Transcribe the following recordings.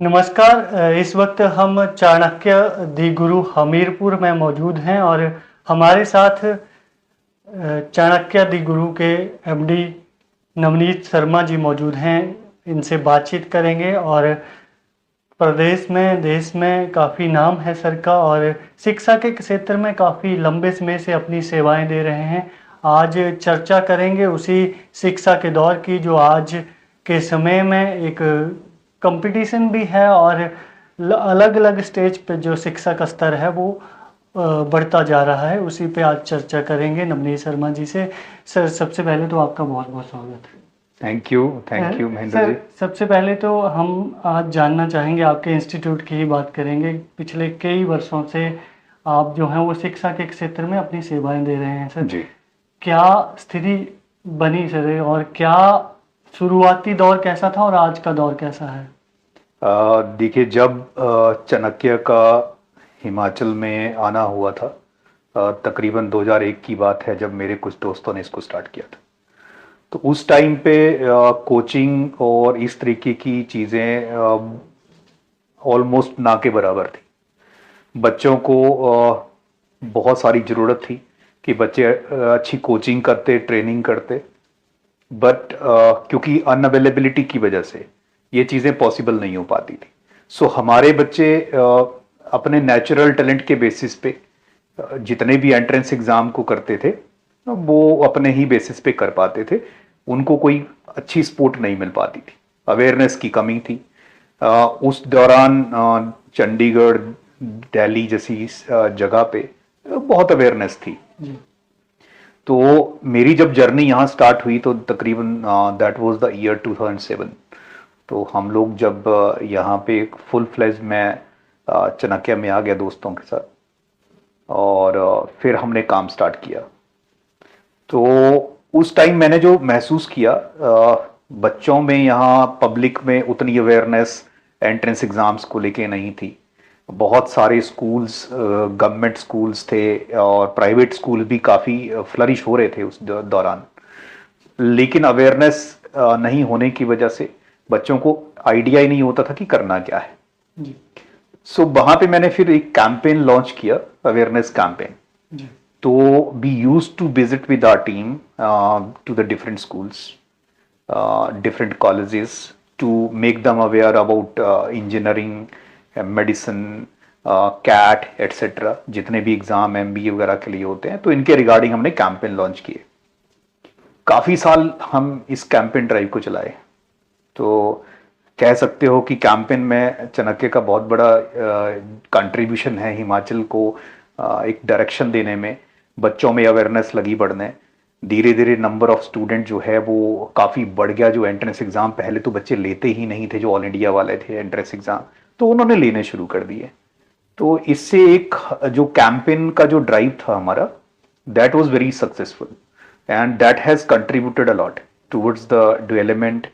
नमस्कार। इस वक्त हम चाणक्य दी गुरु हमीरपुर में मौजूद हैं और हमारे साथ चाणक्य दी गुरु के एमडी नवनीत शर्मा जी मौजूद हैं। इनसे बातचीत करेंगे और प्रदेश में देश में काफ़ी नाम है सर का और शिक्षा के क्षेत्र में काफ़ी लंबे समय से अपनी सेवाएं दे रहे हैं। आज चर्चा करेंगे उसी शिक्षा के दौर की जो आज के समय में एक कंपटीशन भी है और अलग अलग स्टेज पे जो शिक्षा का स्तर है वो बढ़ता जा रहा है। उसी पे आज चर्चा करेंगे नवनीत शर्मा जी से। सर सबसे पहले तो आपका बहुत बहुत स्वागत है। थैंक यू महेंद्र सर जी। सबसे पहले तो हम आज जानना चाहेंगे, आपके इंस्टीट्यूट की ही बात करेंगे। पिछले कई वर्षों से आप जो हैं वो शिक्षा के क्षेत्र में अपनी सेवाएं दे रहे हैं। सर जी क्या स्थिति बनी सर, और क्या शुरुआती दौर कैसा था और आज का दौर कैसा है? देखिए, जब चाणक्य का हिमाचल में आना हुआ था, तकरीबन 2001 की बात है, जब मेरे कुछ दोस्तों ने इसको स्टार्ट किया था। तो उस टाइम पे कोचिंग और इस तरीके की चीज़ें ऑलमोस्ट ना के बराबर थी। बच्चों को बहुत सारी ज़रूरत थी कि बच्चे अच्छी कोचिंग करते, ट्रेनिंग करते, बट क्योंकि अनअवेलेबिलिटी की वजह से ये चीज़ें पॉसिबल नहीं हो पाती थी। सो हमारे बच्चे अपने नेचुरल टैलेंट के बेसिस पे जितने भी एंट्रेंस एग्ज़ाम को करते थे वो अपने ही बेसिस पे कर पाते थे। उनको कोई अच्छी सपोर्ट नहीं मिल पाती थी, अवेयरनेस की कमी थी। उस दौरान चंडीगढ़, दिल्ली जैसी जगह पे बहुत अवेयरनेस थी। तो मेरी जब जर्नी यहाँ स्टार्ट हुई तो तकरीबन दैट वाज द ईयर 2007। तो हम लोग जब यहाँ पे फुल फ्लेज में चाणक्य में आ गया दोस्तों के साथ, और फिर हमने काम स्टार्ट किया। तो उस टाइम मैंने जो महसूस किया, बच्चों में यहाँ पब्लिक में उतनी अवेयरनेस एंट्रेंस एग्ज़ाम्स को लेके नहीं थी। बहुत सारे स्कूल्स, गवर्नमेंट स्कूल्स थे और प्राइवेट स्कूल भी काफ़ी फ्लरिश हो रहे थे उस दौरान, लेकिन अवेयरनेस नहीं होने की वजह से बच्चों को आइडिया ही नहीं होता था कि करना क्या है। सो वहाँ पे मैंने फिर एक कैंपेन लॉन्च किया, अवेयरनेस कैंपेन। तो we used to visit with our team to the different schools, different colleges to make them aware about engineering, medicine, CAT etcetera, जितने भी एग्जाम एमबीए वगैरह के लिए होते हैं, तो इनके रिगार्डिंग हमने कैंपेन लॉन्च किए। काफ़ी साल हम इस कैंपेन ड्राइव को चलाए। तो कह सकते हो कि कैंपेन में चाणक्य का बहुत बड़ा कंट्रीब्यूशन है हिमाचल को एक डायरेक्शन देने में। बच्चों में अवेयरनेस लगी बढ़ने, धीरे धीरे नंबर ऑफ स्टूडेंट जो है वो काफ़ी बढ़ गया। जो एंट्रेंस एग्ज़ाम पहले तो बच्चे लेते ही नहीं थे, जो ऑल इंडिया वाले थे एंट्रेंस एग्ज़ाम, तो उन्होंने लेने शुरू कर दिए। तो इससे एक जो कैंपेन का जो ड्राइव था हमारा, that was very successful and that has contributed a lot towards the development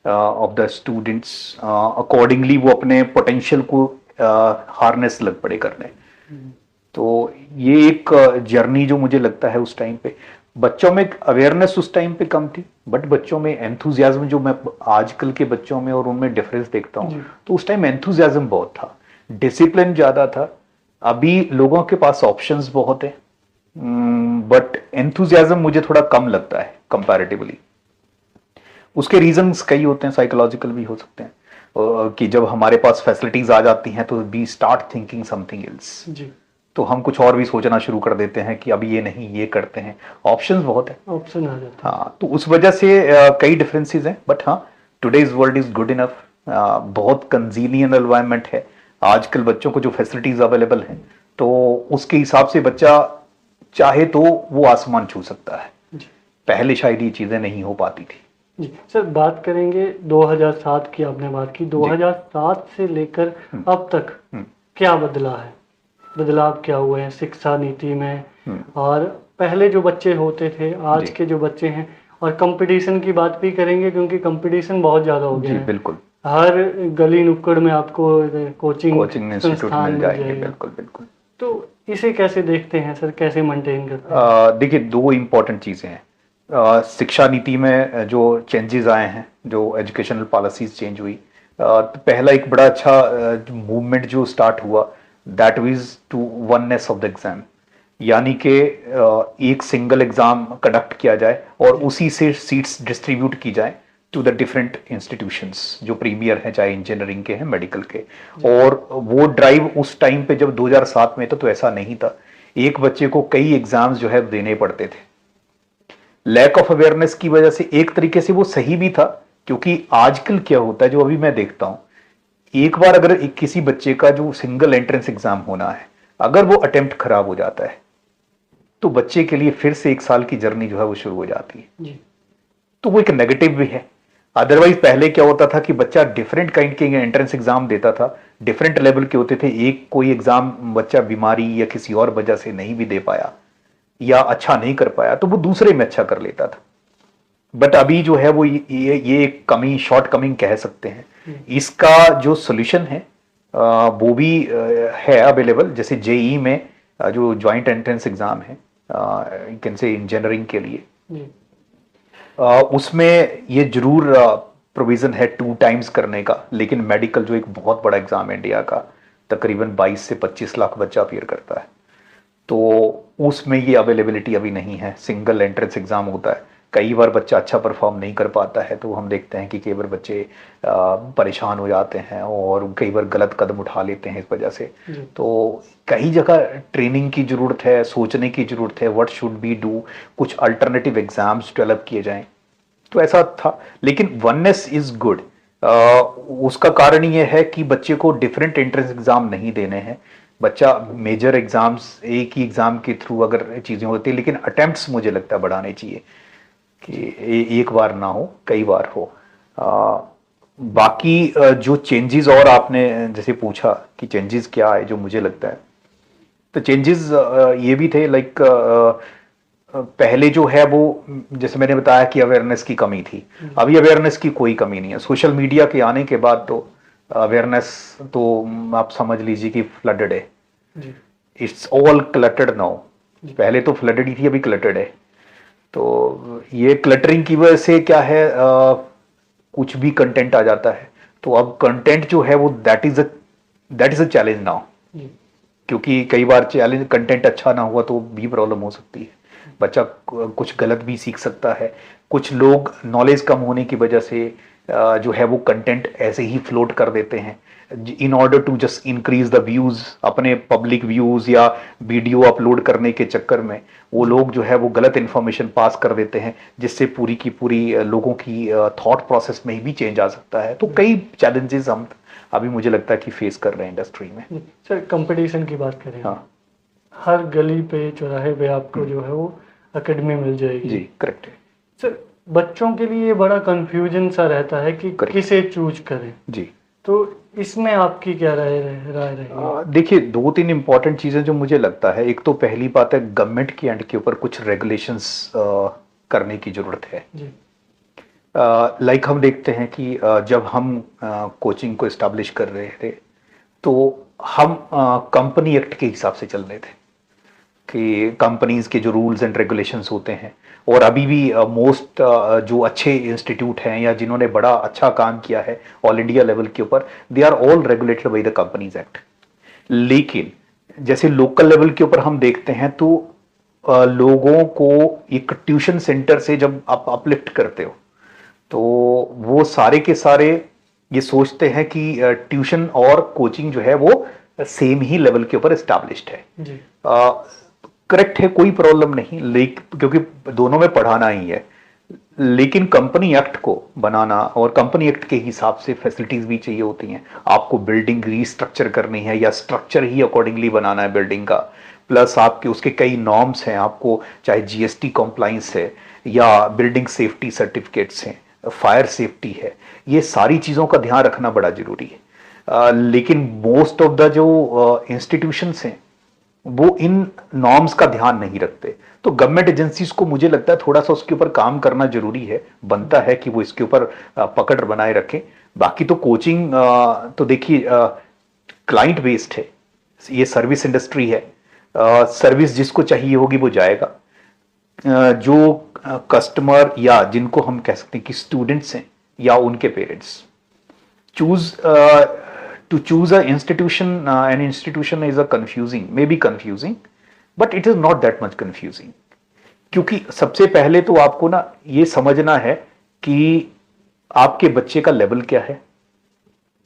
of the students. Accordingly वो अपने पोटेंशियल को हार्नेस लग पड़े करने। तो ये एक जर्नी जो मुझे लगता है उस टाइम पे बच्चों में अवेयरनेस उस टाइम पे कम थी, बट बच्चों में एंथुजियाज्म, जो मैं आजकल के बच्चों में और उनमें डिफरेंस देखता हूँ, तो उस टाइम एंथुजियाज्म बहुत था, डिसिप्लिन ज़्यादा था। अभी लोगों के पास ऑप्शंस बहुत है, बट एंथुजियाज्म मुझे थोड़ा कम लगता है कंपैरेटिवली। उसके रीजंस कई होते हैं, साइकोलॉजिकल भी हो सकते हैं, कि जब हमारे पास फैसिलिटीज आ जाती हैं तो we start thinking something else. तो हम कुछ और भी सोचना शुरू कर देते हैं कि अभी ये नहीं, ये करते हैं। ऑप्शंस बहुत है, ऑप्शन आ जाते हैं। हाँ, तो उस वजह से कई डिफरेंसेस हैं, बट हाँ, today's world is good enough. बहुत कंजीनियन एनवायरनमेंट है आजकल, बच्चों को जो फैसिलिटीज अवेलेबल हैं, तो उसके हिसाब से बच्चा चाहे तो वो आसमान छू सकता है। पहले शायद ये चीजें नहीं हो पाती थी। जी सर, बात करेंगे 2007 की, आपने बात की 2007 से लेकर अब तक क्या बदला है, बदलाव क्या हुए हैं शिक्षा नीति में, और पहले जो बच्चे होते थे आज के जो बच्चे हैं, और कंपटीशन की बात भी करेंगे क्योंकि कंपटीशन बहुत ज़्यादा हो गया है। बिल्कुल, हर गली नुक्कड़ में आपको कोचिंग इंस्टीट्यूट मिल जाएंगे। बिल्कुल बिल्कुल। तो इसे कैसे देखते हैं सर, कैसे मेंटेन करते हैं? देखिए, दो इम्पोर्टेंट चीज़ें हैं। शिक्षा नीति में जो चेंजेस आए हैं, जो एजुकेशनल पॉलिसीज चेंज हुई, तो पहला एक बड़ा अच्छा मूवमेंट जो स्टार्ट हुआ, that is to oneness of the exam, यानी कि एक सिंगल एग्जाम कंडक्ट किया जाए और उसी से सीट्स डिस्ट्रीब्यूट की जाए टू द डिफरेंट इंस्टीट्यूशंस जो प्रीमियर हैं, चाहे इंजीनियरिंग के हैं, मेडिकल के। और वो ड्राइव उस टाइम पे जब 2007 में तो ऐसा नहीं था, एक बच्चे को कई एग्जाम्स जो है देने पड़ते थे। लैक ऑफ अवेयरनेस की वजह से एक तरीके से वो सही भी था, क्योंकि आजकल क्या होता है जो अभी मैं देखता हूं, एक बार अगर किसी बच्चे का जो सिंगल एंट्रेंस एग्जाम होना है, अगर वो अटेम्प्ट खराब हो जाता है तो बच्चे के लिए फिर से 1 साल की जर्नी जो है वो शुरू हो जाती है जी। तो वो एक नेगेटिव भी है। अदरवाइज पहले क्या होता था कि बच्चा डिफरेंट काइंड के एंट्रेंस एग्जाम देता था, डिफरेंट लेवल के होते थे, एक कोई एग्जाम बच्चा बीमारी या किसी और वजह से नहीं भी दे पाया या अच्छा नहीं कर पाया तो वो दूसरे में अच्छा कर लेता था। बट अभी जो है वो ये एक कमी, शॉर्ट कमिंग कह सकते हैं। इसका जो सोल्यूशन है वो भी है अवेलेबल। जैसे जेई में जो ज्वाइंट एंट्रेंस एग्जाम है, कैन से इंजीनियरिंग के लिए, उसमें ये जरूर प्रोविजन है 2 टाइम्स करने का, लेकिन मेडिकल जो एक बहुत बड़ा एग्जाम है इंडिया का, तकरीबन 22 से 25 लाख बच्चा अपीयर करता है, तो उसमें ये अवेलेबिलिटी अभी नहीं है। सिंगल एंट्रेंस एग्जाम होता है, कई बार बच्चा अच्छा परफॉर्म नहीं कर पाता है, तो हम देखते हैं कि कई बार बच्चे परेशान हो जाते हैं और कई बार गलत कदम उठा लेते हैं इस वजह से। तो कई जगह ट्रेनिंग की जरूरत है, सोचने की जरूरत है, व्हाट शुड बी डू, कुछ अल्टरनेटिव एग्जाम्स डेवलप किए जाएं। तो ऐसा था, लेकिन वननेस इज गुड। उसका कारण ये है कि बच्चे को डिफरेंट एंट्रेंस एग्जाम नहीं देने हैं। बच्चा मेजर एग्जाम्स, एक ही एग्जाम के थ्रू अगर चीजें होती है, लेकिन अटेम्प्ट्स मुझे लगता है बढ़ाने चाहिए कि एक बार ना हो, कई बार हो। बाकी जो चेंजेस, और आपने जैसे पूछा कि चेंजेस क्या है जो मुझे लगता है, तो चेंजेस ये भी थे, लाइक पहले जो है वो, जैसे मैंने बताया कि अवेयरनेस की कमी थी, अभी अवेयरनेस की कोई कमी नहीं है। सोशल मीडिया के आने के बाद तो अवेयरनेस तो आप समझ लीजिए कि फ्लडेड है। It's all cluttered now. पहले तो फ्लडेड ही थी, अभी क्लटर्ड है। तो ये क्लटरिंग की वजह से क्या है, कुछ भी कंटेंट आ जाता है, तो अब कंटेंट जो है वो that is a challenge now, क्योंकि कई बार चैलेंज कंटेंट अच्छा ना हुआ तो भी प्रॉब्लम हो सकती है, बच्चा कुछ गलत भी सीख सकता है। कुछ लोग नॉलेज कम होने की वजह से जो है वो कंटेंट ऐसे ही फ्लोट कर देते हैं in order to just increase the views, अपने पब्लिक व्यूज या वीडियो अपलोड करने के चक्कर में वो लोग जो है वो गलत इंफॉर्मेशन पास कर देते हैं, जिससे पूरी की पूरी लोगों की थॉट प्रोसेस में भी चेंज आ सकता है। तो कई चैलेंजेस हम अभी मुझे लगता है कि फेस कर रहे हैं इंडस्ट्री में। सर कंपटीशन की बात करें, हाँ, हर गली पे, चौराहे पे आपको जो है वो एकेडमी मिल जाएगी। जी करेक्ट है सर। बच्चों के लिए बड़ा कंफ्यूजन सा रहता है कि किसे चूज करें जी, तो इसमें आपकी क्या राय रहेगी? देखिए, 2-3 इंपॉर्टेंट चीजें जो मुझे लगता है, एक तो पहली बात है गवर्नमेंट की एंड के ऊपर कुछ रेगुलेशंस करने की जरूरत है जी। लाइक हम देखते हैं कि जब हम कोचिंग को इस्टेब्लिश कर रहे थे तो हम कंपनी एक्ट के हिसाब से चल रहे थे कि कंपनीज के जो रूल्स एंड रेगुलेशंस होते हैं, और अभी भी मोस्ट जो अच्छे इंस्टीट्यूट हैं या जिन्होंने बड़ा अच्छा काम किया है ऑल इंडिया लेवल के ऊपर, they are all regulated by the companies act. लेकिन जैसे लोकल लेवल के ऊपर हम देखते हैं तो लोगों को एक ट्यूशन सेंटर से जब आप अपलिफ्ट करते हो तो वो सारे के सारे ये सोचते हैं कि ट्यूशन और कोचिंग जो है वो सेम ही लेवल के ऊपर एस्टैब्लिश्ड है जी। करेक्ट है, कोई प्रॉब्लम नहीं, लेकिन क्योंकि दोनों में पढ़ाना ही है, लेकिन कंपनी एक्ट को बनाना और कंपनी एक्ट के हिसाब से फैसिलिटीज भी चाहिए होती हैं। आपको बिल्डिंग रीस्ट्रक्चर करनी है या स्ट्रक्चर ही अकॉर्डिंगली बनाना है बिल्डिंग का, प्लस आपके उसके कई नॉर्म्स हैं, आपको चाहे जीएसटी कॉम्प्लाइंस है या बिल्डिंग सेफ्टी सर्टिफिकेट्स हैं, फायर सेफ्टी है, ये सारी चीज़ों का ध्यान रखना बड़ा जरूरी है। लेकिन मोस्ट ऑफ द जो इंस्टीट्यूशंस हैं वो इन नॉर्म्स का ध्यान नहीं रखते, तो गवर्नमेंट एजेंसीज को मुझे लगता है थोड़ा सा उसके ऊपर काम करना जरूरी है, बनता है कि वो इसके ऊपर पकड़ बनाए रखें। बाकी तो कोचिंग तो देखिए क्लाइंट बेस्ड है, ये सर्विस इंडस्ट्री है, सर्विस जिसको चाहिए होगी वो जाएगा। जो कस्टमर या जिनको हम कह सकते हैं कि स्टूडेंट्स हैं या उनके parents, choose to choose a institution, an institution is a confusing, maybe confusing, but it is not that much confusing. क्योंकि सबसे पहले तो आपको ना ये समझना है कि आपके बच्चे का लेवल क्या है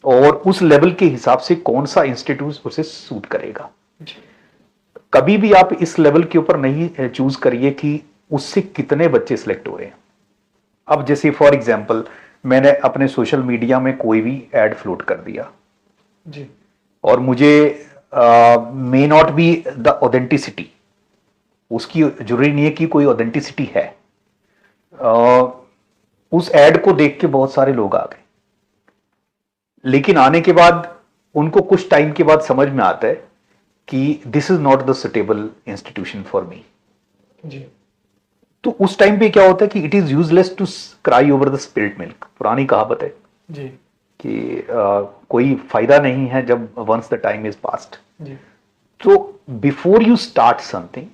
और उस लेवल के हिसाब से कौन सा इंस्टीट्यूट उसे सूट करेगा। कभी भी आप इस लेवल के ऊपर नहीं चूज करिए कि उससे कितने बच्चे सिलेक्ट हो रहे हैं। अब जैसे फॉर एग्जांपल मैंने अपने सोशल मीडिया में कोई भी एड फ्लोट कर दिया जी, और मुझे may not be the authenticity, उसकी जरूरी नहीं है कि कोई ऑथेंटिसिटी है। उस एड को देख के बहुत सारे लोग आ गए, लेकिन आने के बाद उनको कुछ टाइम के बाद समझ में आता है कि this is not the suitable institution for me. जी, तो उस टाइम पे क्या होता है कि it is useless to cry over the spilled milk. पुरानी कहावत है जी, कि कोई फायदा नहीं है जब once the time is past. जी, तो बिफोर यू स्टार्ट समथिंग,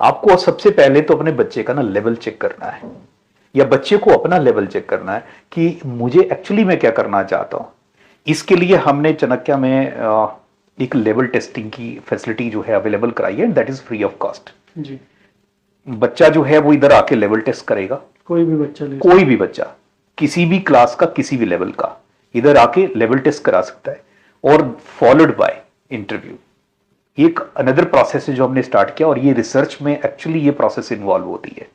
आपको सबसे पहले तो अपने बच्चे का ना लेवल चेक करना है, या बच्चे को अपना लेवल चेक करना है कि मुझे एक्चुअली मैं क्या करना चाहता हूं। इसके लिए हमने चाणक्य में एक लेवल टेस्टिंग की फैसिलिटी जो है अवेलेबल कराई है, that is free of cost. जी, बच्चा जो है वो इधर आके लेवल टेस्ट करेगा, कोई भी बच्चा ले कोई भी बच्चा किसी भी क्लास का किसी भी लेवल का इधर आके लेवल टेस्ट करा सकता है, और फॉलोड बाय इंटरव्यू। एक अनदर प्रोसेस है जो हमने स्टार्ट किया, और ये रिसर्च में एक्चुअली ये प्रोसेस इन्वॉल्व होती है,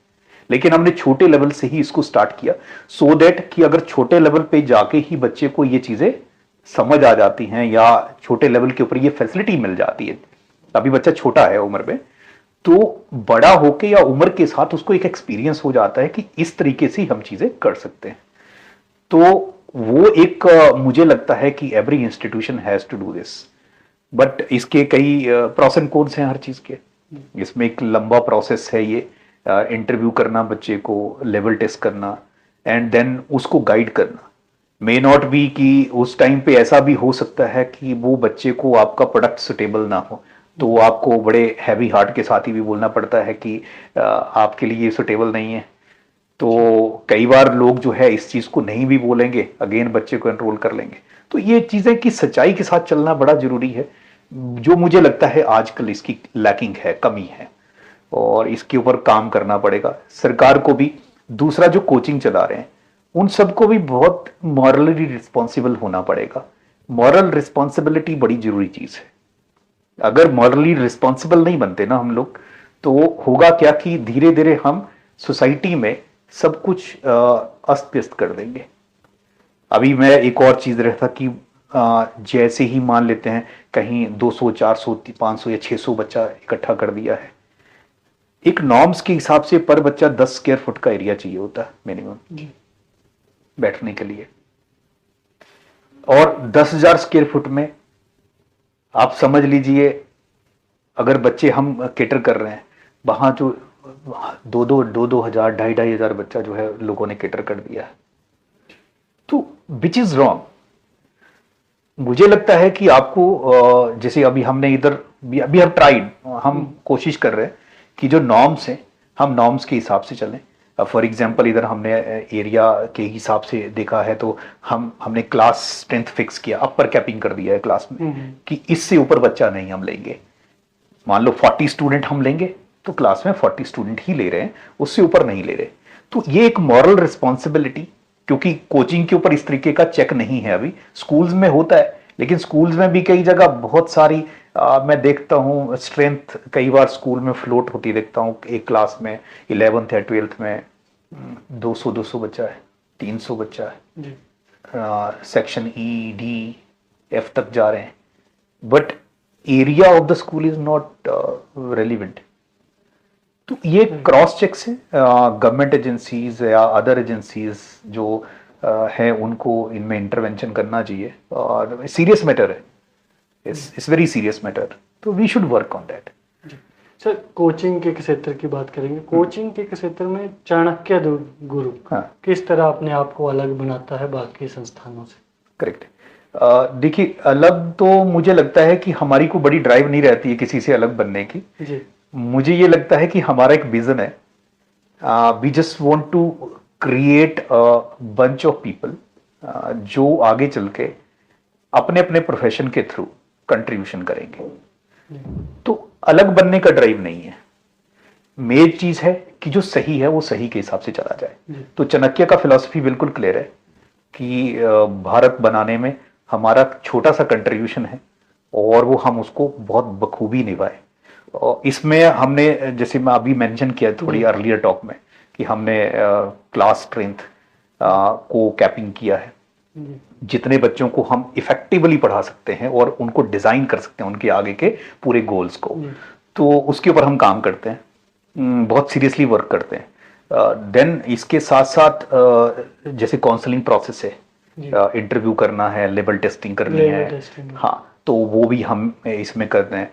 लेकिन हमने छोटे लेवल से ही इसको स्टार्ट किया सो दैट कि अगर छोटे लेवल पे जाके ही बच्चे को ये चीजें समझ आ जाती हैं या छोटे लेवल के ऊपर ये फैसिलिटी मिल जाती है, अभी बच्चा छोटा है उम्र में, तो बड़ा होके या उम्र के साथ उसको एक एक्सपीरियंस हो जाता है कि इस तरीके से हम चीजें कर सकते हैं। तो वो एक मुझे लगता है कि every institution has to do this, but इसके कई प्रोस एंड कॉन्स हैं हर चीज के। इसमें एक लंबा प्रोसेस है, ये इंटरव्यू करना, बच्चे को लेवल टेस्ट करना, एंड देन उसको गाइड करना। मे नॉट बी कि उस टाइम पे ऐसा भी हो सकता है कि वो बच्चे को आपका प्रोडक्ट सुटेबल ना हो, तो आपको बड़े हैवी हार्ट के साथ ही भी बोलना पड़ता है कि आपके लिए ये सुटेबल नहीं है। तो कई बार लोग जो है इस चीज को नहीं भी बोलेंगे, अगेन बच्चे को एनरोल कर लेंगे। तो ये चीजें कि सच्चाई के साथ चलना बड़ा जरूरी है, जो मुझे लगता है आजकल इसकी लैकिंग है, कमी है, और इसके ऊपर काम करना पड़ेगा सरकार को भी। दूसरा, जो कोचिंग चला रहे हैं उन सबको भी बहुत मॉरली रिस्पॉन्सिबल होना पड़ेगा। मॉरल रिस्पॉन्सिबिलिटी बड़ी जरूरी चीज है। अगर मॉरली रिस्पॉन्सिबल नहीं बनते ना हम लोग, तो होगा क्या कि धीरे धीरे हम सोसाइटी में सब कुछ अस्त व्यस्त कर देंगे। अभी मैं एक और चीज रहा था कि जैसे ही मान लेते हैं कहीं 200, 400, 500 या 600 बच्चा इकट्ठा कर दिया है, एक नॉर्म्स के हिसाब से पर बच्चा 10 स्क्वायर फुट का एरिया चाहिए होता है मिनिमम बैठने के लिए, और 10,000 स्क्वायर फुट में आप समझ लीजिए अगर बच्चे हम केटर कर रहे हैं, वहां जो 2,000, 2,500 बच्चा जो है लोगों ने केटर कर दिया है, तो विच इज रॉन्ग। मुझे लगता है कि आपको जैसे अभी हमने इधर अभी हम ट्राइड, हम कोशिश कर रहे हैं कि जो नॉर्म्स हैं हम नॉर्म्स के हिसाब से चलें। फॉर एग्जांपल इधर हमने एरिया के हिसाब से देखा है, तो हमने क्लास स्ट्रेंथ फिक्स किया, अपर कैपिंग कर दिया है क्लास में कि इससे ऊपर बच्चा नहीं हम लेंगे। मान लो 40 स्टूडेंट हम लेंगे तो क्लास में 40 स्टूडेंट ही ले रहे हैं, उससे ऊपर नहीं ले रहे। तो ये एक मॉरल रिस्पॉन्सिबिलिटी, क्योंकि कोचिंग के ऊपर इस तरीके का चेक नहीं है। अभी स्कूल्स में होता है, लेकिन स्कूल्स में भी कई जगह बहुत सारी मैं देखता हूं स्ट्रेंथ कई बार स्कूल में फ्लोट होती देखता हूं। एक क्लास में 11th या 12th में 200 बच्चा है, 300 बच्चा है, सेक्शन ई डी एफ तक जा रहे हैं, but area of the school is not relevant. तो ये क्रॉस चेक से गवर्नमेंट एजेंसीज या अदर एजेंसीज जो है उनको इनमें इंटरवेंशन करना चाहिए, और सीरियस मैटर है, इट्स वेरी सीरियस मैटर, तो we should work on that. Sir, coaching के क्षेत्र की बात करेंगे। कोचिंग के क्षेत्र में चाणक्य गुरु किस तरह अपने आप को अलग बनाता है बाकी संस्थानों से? करेक्ट। देखिए, अलग तो मुझे लगता है कि हमारी को बड़ी ड्राइव नहीं रहती है किसी से अलग बनने की जी। मुझे ये लगता है कि हमारा एक विजन है, we just want to create a bunch of people जो आगे चल के अपने अपने प्रोफेशन के थ्रू कंट्रीब्यूशन करेंगे। तो अलग बनने का ड्राइव नहीं है, मेन चीज है कि जो सही है वो सही के हिसाब से चला जाए। तो चाणक्य का फिलॉसफी बिल्कुल क्लियर है कि भारत बनाने में हमारा छोटा सा कंट्रीब्यूशन है और वो हम उसको बहुत बखूबी निभाए। और इसमें हमने, जैसे मैं अभी मेंशन किया थोड़ी अर्लियर टॉक में, कि हमने क्लास स्ट्रेंथ को कैपिंग किया है, जितने बच्चों को हम इफेक्टिवली पढ़ा सकते हैं और उनको डिजाइन कर सकते हैं उनके आगे के पूरे गोल्स को, तो उसके ऊपर हम काम करते हैं, बहुत सीरियसली वर्क करते हैं। देन इसके साथ साथ जैसे काउंसलिंग प्रोसेस है, इंटरव्यू करना है, लेवल टेस्टिंग करनी है, हाँ, तो वो भी हम इसमें करते हैं।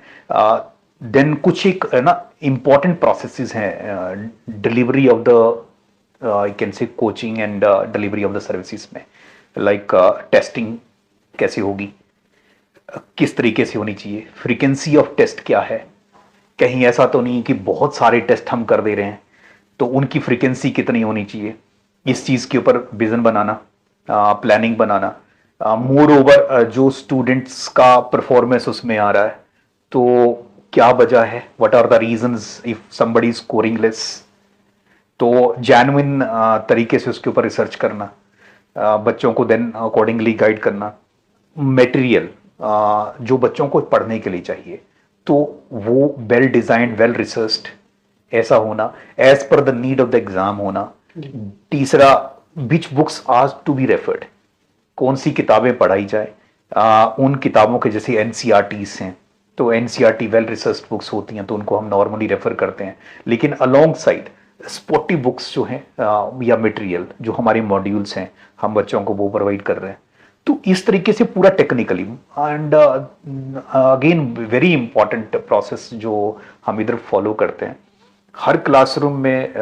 देन कुछ एक ना इम्पॉर्टेंट प्रोसेसेस हैं delivery of the I can say coaching and delivery of the services में, लाइक टेस्टिंग कैसे होगी, किस तरीके से होनी चाहिए, फ्रीक्वेंसी ऑफ टेस्ट क्या है, कहीं ऐसा तो नहीं कि बहुत सारे टेस्ट हम कर दे रहे हैं, तो उनकी फ्रीक्वेंसी कितनी होनी चाहिए, इस चीज़ के ऊपर विजन बनाना, प्लानिंग बनाना। मोर ओवर जो स्टूडेंट्स का परफॉर्मेंस उसमें आ रहा है, तो क्या वजह है, what are the reasons if somebody is scoring less, तो जेन्युइन तरीके से उसके ऊपर रिसर्च करना, बच्चों को देन अकॉर्डिंगली गाइड करना, मटेरियल जो बच्चों को पढ़ने के लिए चाहिए तो वो वेल डिजाइंड, वेल रिसर्च्ड ऐसा होना, as per the need of the exam होना। तीसरा, which books are to be referred, कौन सी किताबें पढ़ाई जाए, उन किताबों के जैसे एनसीईआरटीज हैं, तो एनसीईआरटी वेल रिसर्च्ड बुक्स होती हैं तो उनको हम नॉर्मली रेफर करते हैं, लेकिन अलोंग साइड स्पोर्टिव बुक्स जो हैं या मटेरियल जो हमारे मॉड्यूल्स हैं हम बच्चों को वो प्रोवाइड कर रहे हैं। तो इस तरीके से पूरा technically, and again very important process जो हम इधर फॉलो करते हैं, हर क्लासरूम में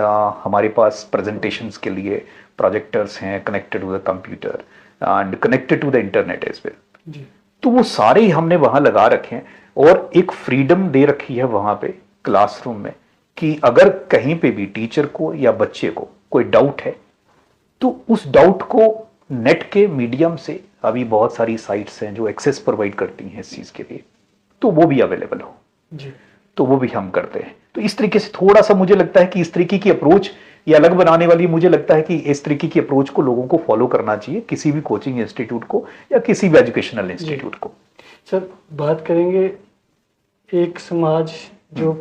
हमारे पास प्रेजेंटेशंस के लिए प्रोजेक्टर्स हैं connected to the computer and connected to the internet as well, तो वो सारे ही हमने वहां लगा रखे हैं और एक फ्रीडम दे रखी है वहां पे क्लासरूम में कि अगर कहीं पे भी टीचर को या बच्चे को कोई डाउट है तो उस डाउट को नेट के मीडियम से, अभी बहुत सारी साइट्स हैं जो एक्सेस प्रोवाइड करती हैं इस चीज के लिए, तो वो भी अवेलेबल हो जी, तो वो भी हम करते हैं। तो इस तरीके से थोड़ा सा मुझे लगता है कि इस तरीके की अप्रोच ये अलग बनाने वाली, मुझे लगता है कि इस तरीके की अप्रोच को लोगों को फॉलो करना चाहिए, किसी भी कोचिंग इंस्टीट्यूट को या किसी भी एजुकेशनल इंस्टीट्यूट को। सर, बात करेंगे एक समाज जो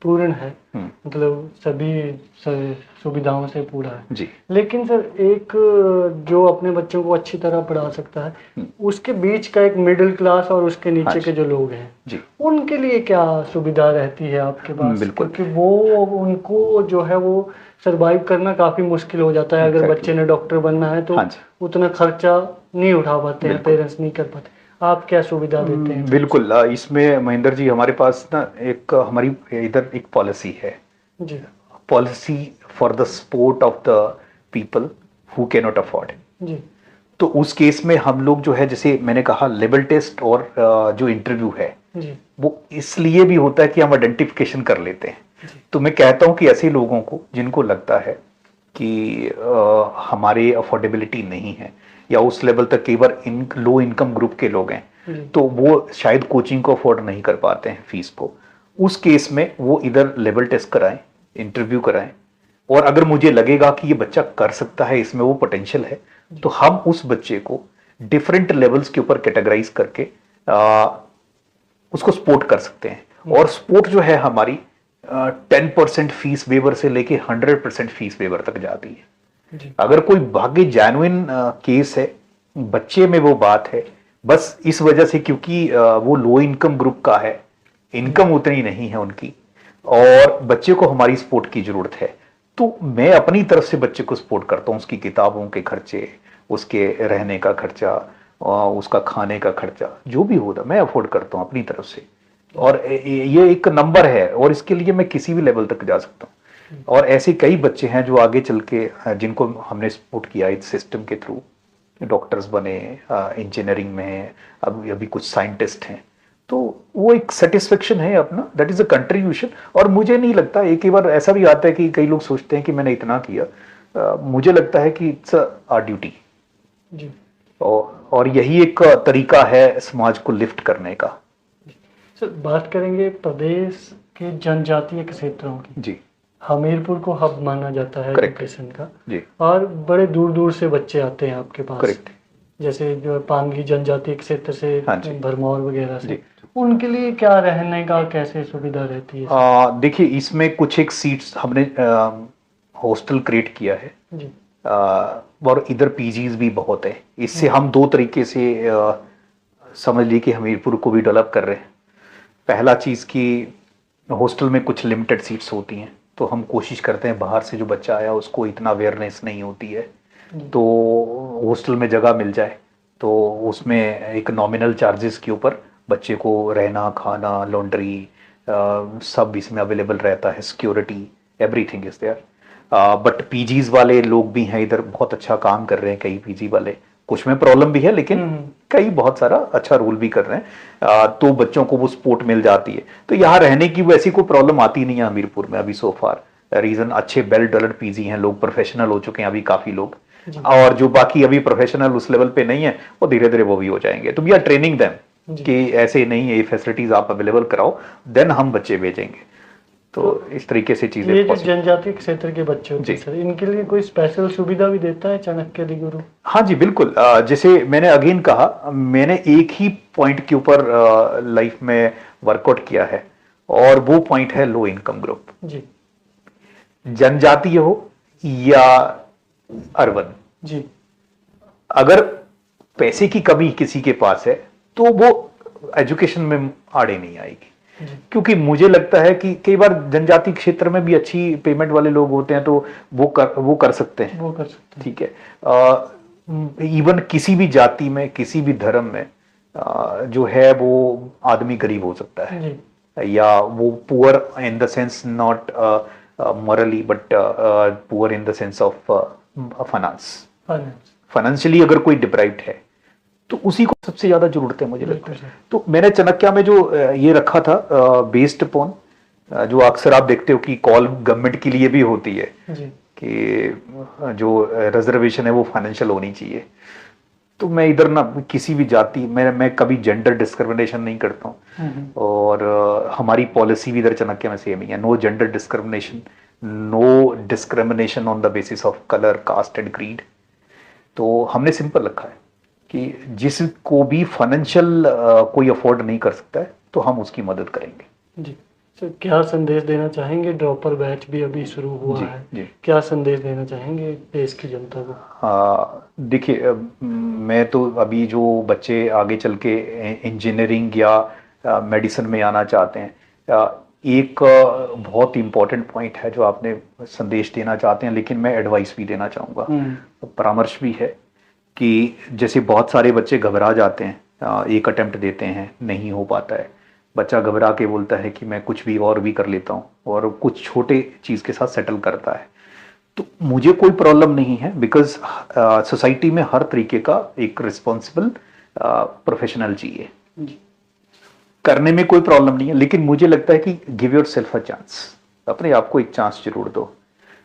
पूर्ण है, मतलब सभी सुविधाओं से पूरा है जी, लेकिन सर एक जो अपने बच्चों को अच्छी तरह पढ़ा सकता है, उसके बीच का एक मिडिल क्लास और उसके नीचे के जो लोग हैं जी, उनके लिए क्या सुविधा रहती है आपके पास? बिल्कुल, क्योंकि वो उनको जो है वो सरवाइव करना काफी मुश्किल हो जाता है। अगर बच्चे ने डॉक्टर बनना है तो उतना खर्चा नहीं उठा पाते हैं, पेरेंट्स नहीं कर पाते। आप क्या सुविधा देते हैं? बिल्कुल, इसमें महेंद्र जी हमारे पास ना एक हमारी इधर एक पॉलिसी है जी, policy for the support of the people who can not afford जी। तो उस केस में हम लोग जो है, जैसे मैंने कहा, लेवल टेस्ट और जो इंटरव्यू है जी, वो इसलिए भी होता है कि हम आइडेंटिफिकेशन कर लेते हैं। तो मैं कहता हूं कि ऐसे लोगों को जिनको लगता है कि हमारे अफोर्डेबिलिटी नहीं है या उस लेवल तक कई बार लो इनकम ग्रुप के लोग हैं तो वो शायद कोचिंग को अफोर्ड नहीं कर पाते हैं फीस को, उस केस में वो इधर लेवल टेस्ट कराएं, इंटरव्यू कराएं, और अगर मुझे लगेगा कि ये बच्चा कर सकता है, इसमें वो पोटेंशियल है, तो हम उस बच्चे को डिफरेंट लेवल्स के ऊपर कैटेगराइज करके उसको सपोर्ट कर सकते हैं। और सपोर्ट जो है हमारी 10% फीस वेवर से लेके 100% फीस वेवर तक जाती है। अगर कोई भाग्य जेन्युइन केस है, बच्चे में वो बात है, बस इस वजह से क्योंकि वो लो इनकम ग्रुप का है, इनकम उतनी नहीं है उनकी, और बच्चे को हमारी सपोर्ट की जरूरत है, तो मैं अपनी तरफ से बच्चे को सपोर्ट करता हूँ। उसकी किताबों के खर्चे, उसके रहने का खर्चा, उसका खाने का खर्चा, जो भी होता मैं अफोर्ड करता हूँ अपनी तरफ से। और ये एक नंबर है और इसके लिए मैं किसी भी लेवल तक जा सकता हूँ। और ऐसे कई बच्चे हैं जो आगे चल के जिनको हमने सपोर्ट किया इस सिस्टम के थ्रू, डॉक्टर्स बने, इंजीनियरिंग में अभी कुछ साइंटिस्ट हैं, तो वो एक सेटिस्फेक्शन है अपना, दैट इज अ कंट्रीब्यूशन। और मुझे नहीं लगता, एक ही बार ऐसा भी आता है कि कई लोग सोचते हैं कि मैंने इतना किया, मुझे लगता है कि इट्स आवर ड्यूटी जी। और यही एक तरीका है समाज को लिफ्ट करने का। सर, बात करेंगे प्रदेश के जनजातीय क्षेत्रों की। जी। हमीरपुर को हब माना जाता है करेक्ट। एजुकेशन का, जी। और बड़े दूर दूर से बच्चे आते हैं आपके पास। करेक्ट। जैसे जो पांगी जनजातीय क्षेत्र से, हाँ जी। भरमौर वगैरह जी। से, उनके लिए क्या रहने का कैसे सुविधा रहती है सर? देखिए, इसमें कुछ एक सीट्स हमने हॉस्टल क्रिएट किया है। जी। और इधर पीजीज भी बहुत है। इससे हम्म। हम दो तरीके से समझ लिए कि हमीरपुर को भी डेवलप कर रहे हैं। पहला चीज़ कि हॉस्टल में कुछ लिमिटेड सीट्स होती हैं, तो हम कोशिश करते हैं बाहर से जो बच्चा आया उसको इतना अवेयरनेस नहीं होती है, तो हॉस्टल में जगह मिल जाए तो उसमें एक नॉमिनल चार्जेस के ऊपर बच्चे को रहना, खाना, लॉन्ड्री सब इसमें अवेलेबल रहता है, security, everything is there. But PGs वाले लोग भी हैं इधर, बहुत अच्छा काम कर रहे हैं कई पीजी वाले। कुछ में प्रॉब्लम भी है लेकिन कई बहुत सारा अच्छा रोल भी कर रहे हैं। तो बच्चों को वो सपोर्ट मिल जाती है, तो यहाँ रहने की वैसी कोई प्रॉब्लम आती नहीं है हमीरपुर में अभी सो फार। रीजन अच्छे वेल डेवलप्ड पीजी हैं, लोग प्रोफेशनल हो चुके हैं अभी काफी लोग, और जो बाकी अभी प्रोफेशनल उस लेवल पे नहीं है वो धीरे धीरे वो भी हो जाएंगे। तो वी आर ट्रेनिंग देम कि ऐसे नहीं है, ये फैसिलिटीज आप अवेलेबल कराओ, देन हम बच्चे भेजेंगे। तो इस तरीके से चीजें ये जो जनजातीय क्षेत्र के बच्चे होते हैं जी। सर, इनके लिए कोई स्पेशल सुविधा भी देता है चाणक्य अधिगुरु? हाँ जी बिल्कुल। जैसे मैंने अगेन कहा, मैंने एक ही पॉइंट के ऊपर लाइफ में वर्कआउट किया है, और वो पॉइंट है लो इनकम ग्रुप। जी। जनजातीय हो या अर्बन, जी। अगर पैसे की कमी किसी के पास है तो वो एजुकेशन में आड़े नहीं आएगी। क्योंकि मुझे लगता है कि कई बार जनजातीय क्षेत्र में भी अच्छी पेमेंट वाले लोग होते हैं, तो वो कर सकते हैं, वो कर सकते हैं। ठीक है। इवन किसी भी जाति में, किसी भी धर्म में जो है वो आदमी गरीब हो सकता है जी। या वो poor in the sense not morally but poor in the sense of financially अगर कोई डिप्राइव्ड है तो उसी को सबसे ज्यादा जरूरत है मुझे लगता है। तो मैंने चाणक्य में जो ये रखा था बेस्ड अपॉन जो अक्सर आप देखते हो कि कॉल गवर्नमेंट के लिए भी होती है जी। कि जो रिजर्वेशन है वो फाइनेंशियल होनी चाहिए। तो मैं इधर ना किसी भी जाति, मैं कभी जेंडर डिस्क्रिमिनेशन नहीं करता हूँ, और हमारी पॉलिसी भी इधर चाणक्य में सेम ही है, no gender discrimination, no discrimination on the basis of colour, caste and creed. तो हमने सिंपल रखा है कि जिसको भी फाइनेंशियल कोई अफोर्ड नहीं कर सकता है तो हम उसकी मदद करेंगे। जी। सर, क्या संदेश देना चाहेंगे? ड्रॉपर बैच भी अभी शुरू हुआ है, जी। क्या संदेश देना चाहेंगे देश की जनता को? देखिए, मैं तो अभी जो बच्चे आगे चल के इंजीनियरिंग या मेडिसिन में आना चाहते हैं, एक बहुत इंपॉर्टेंट पॉइंट है जो आपने संदेश देना चाहते हैं, लेकिन मैं एडवाइस भी देना चाहूँगा, परामर्श भी है कि जैसे बहुत सारे बच्चे घबरा जाते हैं, एक अटेम्प्ट देते हैं, नहीं हो पाता है, बच्चा घबरा के बोलता है कि मैं कुछ भी और भी कर लेता हूँ, और कुछ छोटे चीज़ के साथ सेटल करता है। तो मुझे कोई प्रॉब्लम नहीं है, बिकॉज सोसाइटी में हर तरीके का एक रिस्पॉन्सिबल प्रोफेशनल चाहिए, करने में कोई प्रॉब्लम नहीं है। लेकिन मुझे लगता है कि give your self a chance, अपने आप को एक चांस जरूर दो।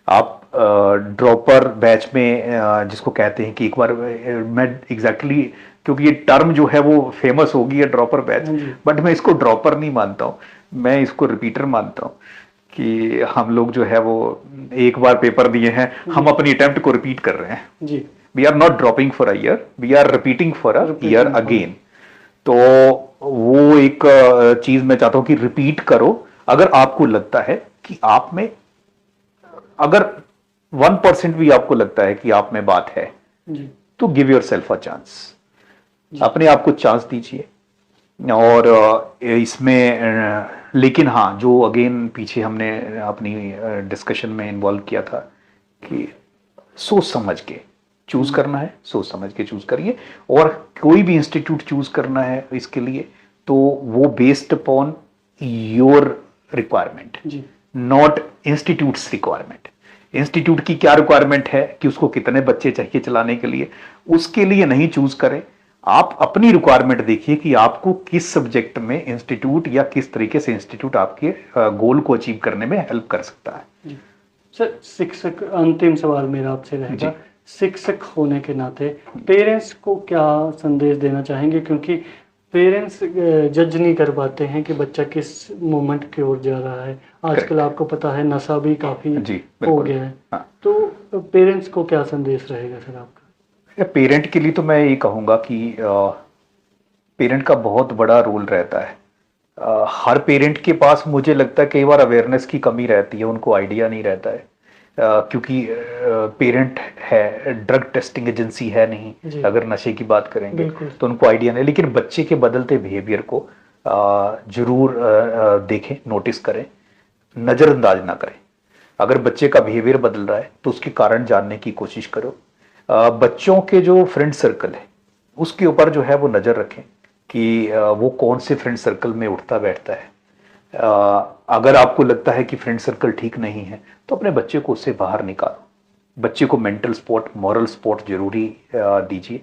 आप ड्रॉपर बैच में जिसको कहते हैं कि एक बार मैं एग्जैक्टली क्योंकि ये टर्म जो है वो फेमस हो गई है ड्रॉपर बैच, बट मैं इसको ड्रॉपर नहीं मानता हूँ, मैं इसको रिपीटर मानता हूँ कि हम लोग जो है वो एक बार पेपर दिए हैं, हम अपनी अटेम्प्ट को रिपीट कर रहे हैं जी। We are not dropping for a year, we are repeating for a year again. तो वो एक चीज मैं चाहता हूं कि रिपीट करो। अगर आपको लगता है कि आप में, अगर 1% भी आपको लगता है कि आप में बात है जी, तो give your self a chance, अपने आप को चांस दीजिए। और इसमें लेकिन हाँ, जो अगेन पीछे हमने अपनी डिस्कशन में इन्वॉल्व किया था कि सोच समझ के चूज करना है, सोच समझ के चूज करिए। और कोई भी इंस्टीट्यूट चूज करना है इसके लिए तो वो based upon your requirement, not institutes requirement. Institute की क्या रिक्वायरमेंट है कि उसको कितने बच्चे चाहिए चलाने के लिए, उसके लिए नहीं चूज करें। आप अपनी रिक्वायरमेंट देखिए कि आपको किस सब्जेक्ट में इंस्टीट्यूट या किस तरीके से इंस्टीट्यूट आपके गोल को अचीव करने में हेल्प कर सकता है। सर, शिक्षक, अंतिम सवाल मेरा आपसे रहेगा, शिक्षक होने के नाते पेरेंट्स को क्या संदेश देना चाहेंगे, क्योंकि पेरेंट्स जज नहीं कर पाते हैं कि बच्चा किस मोमेंट की ओर जा रहा है। आजकल आपको पता है नशा भी काफ़ी जी हो बिल्कुल। गया है। हाँ, तो पेरेंट्स को क्या संदेश रहेगा सर आपका? पेरेंट के लिए तो मैं ये कहूँगा कि पेरेंट का बहुत बड़ा रोल रहता है। हर पेरेंट के पास मुझे लगता है कई बार अवेयरनेस की कमी रहती है, उनको आइडिया नहीं रहता है। क्योंकि पेरेंट है, ड्रग टेस्टिंग एजेंसी है जी। नहीं, अगर नशे की बात करेंगे बिल्कुल। तो उनको आइडिया नहीं। लेकिन बच्चे के बदलते बिहेवियर को जरूर देखें, नोटिस करें, नज़रअंदाज ना करें। अगर बच्चे का बिहेवियर बदल रहा है तो उसके कारण जानने की कोशिश करो। बच्चों के जो फ्रेंड सर्कल है उसके ऊपर जो है वो नज़र रखें कि वो कौन से फ्रेंड सर्कल में उठता बैठता है। अगर आपको लगता है कि फ्रेंड सर्कल ठीक नहीं है तो अपने बच्चे को उससे बाहर निकालो। बच्चे को मेंटल सपोर्ट, मॉरल सपोर्ट जरूरी दीजिए।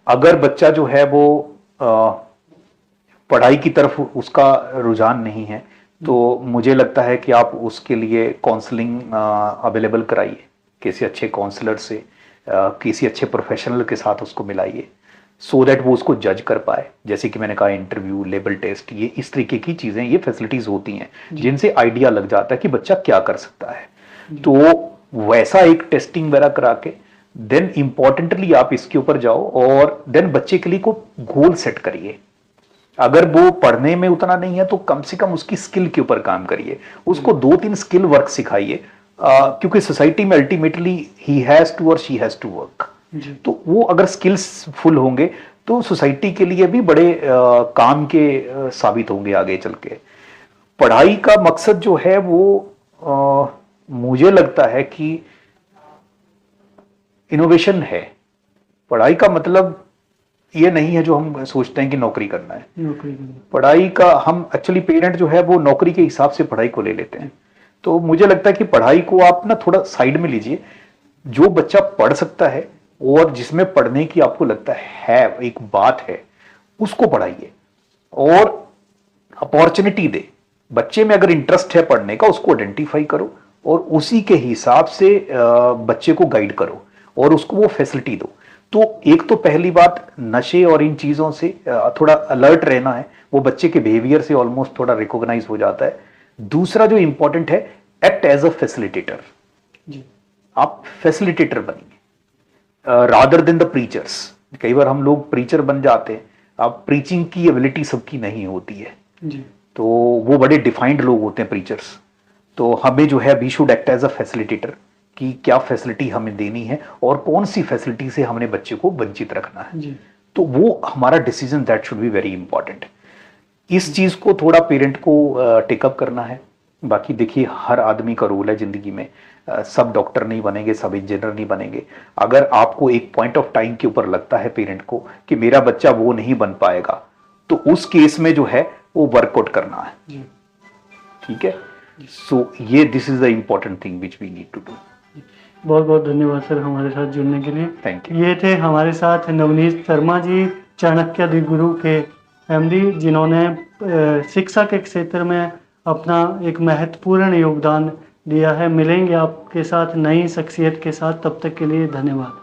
अगर बच्चा जो है वो पढ़ाई की तरफ उसका रुझान नहीं है तो मुझे लगता है कि आप उसके लिए काउंसलिंग अवेलेबल कराइए, किसी अच्छे काउंसलर से, किसी अच्छे प्रोफेशनल के साथ उसको मिलाइए, सो दैट वो उसको जज कर पाए। जैसे कि मैंने कहा, इंटरव्यू, लेबल टेस्ट, ये इस तरीके की चीज़ें, ये फैसिलिटीज़ होती हैं जिनसे आइडिया लग जाता है कि बच्चा क्या कर सकता है। तो वैसा एक टेस्टिंग वगैरह करा के देन इंपॉर्टेंटली आप इसके ऊपर जाओ और देन बच्चे के लिए को गोल सेट करिए। अगर वो पढ़ने में उतना नहीं है तो कम से कम उसकी स्किल के ऊपर काम करिए, उसको 2-3 स्किल वर्क सिखाइए। क्योंकि सोसाइटी में अल्टीमेटली ही हैज टू और शी हैज टू वर्क। तो वो अगर स्किल्स फुल होंगे तो सोसाइटी के लिए भी बड़े काम के साबित होंगे आगे चल के। पढ़ाई का मकसद जो है वो मुझे लगता है कि इनोवेशन है। पढ़ाई का मतलब ये नहीं है जो हम सोचते हैं कि नौकरी करना है। पढ़ाई का हम एक्चुअली पेरेंट जो है वो नौकरी के हिसाब से पढ़ाई को ले लेते हैं। तो मुझे लगता है कि पढ़ाई को आप ना थोड़ा साइड में लीजिए। जो बच्चा पढ़ सकता है और जिसमें पढ़ने की आपको लगता है एक बात है, उसको पढ़ाइए और अपॉर्चुनिटी दे। बच्चे में अगर इंटरेस्ट है पढ़ने का, उसको आइडेंटिफाई करो और उसी के हिसाब से बच्चे को गाइड करो और उसको वो फैसिलिटी दो। तो एक तो पहली बात, नशे और इन चीज़ों से थोड़ा अलर्ट रहना है, वो बच्चे के बिहेवियर से ऑलमोस्ट थोड़ा रिकॉग्नाइज हो जाता है। दूसरा जो इंपॉर्टेंट है, एक्ट एज अ फैसिलिटेटर। आप फैसिलिटेटर बनिए रादर देन द प्रीचर्स। कई बार हम लोग प्रीचर बन जाते हैं, अब प्रीचिंग की एबिलिटी सबकी नहीं होती है जी। तो वो बड़े डिफाइंड लोग होते हैं प्रीचर्स। तो हमें जो है we should act as a facilitator कि क्या फैसिलिटी हमें देनी है और कौन सी फैसिलिटी से हमने बच्चे को वंचित रखना है जी। तो वो हमारा decision that should be very important. इस चीज को थोड़ा पेरेंट को टेकअप करना है। बाकी देखिए, हर आदमी का रोल है जिंदगी में, सब डॉक्टर नहीं बनेंगे, सब इंजीनियर नहीं बनेंगे। अगर आपको एक पॉइंट ऑफ टाइम के ऊपर लगता है पेरेंट को कि मेरा बच्चा वो नहीं बन पाएगा, तो उस केस में जो है वो वर्कआउट करना है। ठीक है, सो ये this is the important thing which we need to do. बहुत बहुत धन्यवाद सर हमारे साथ जुड़ने के लिए। Thank you. ये थे हमारे साथ नवनीत शर्मा जी, चाणक्य दी गुरु के एमडी, जिन्होंने शिक्षा के क्षेत्र में अपना एक महत्वपूर्ण योगदान दिया है। मिलेंगे आपके साथ नई शख्सियत के साथ, तब तक के लिए धन्यवाद।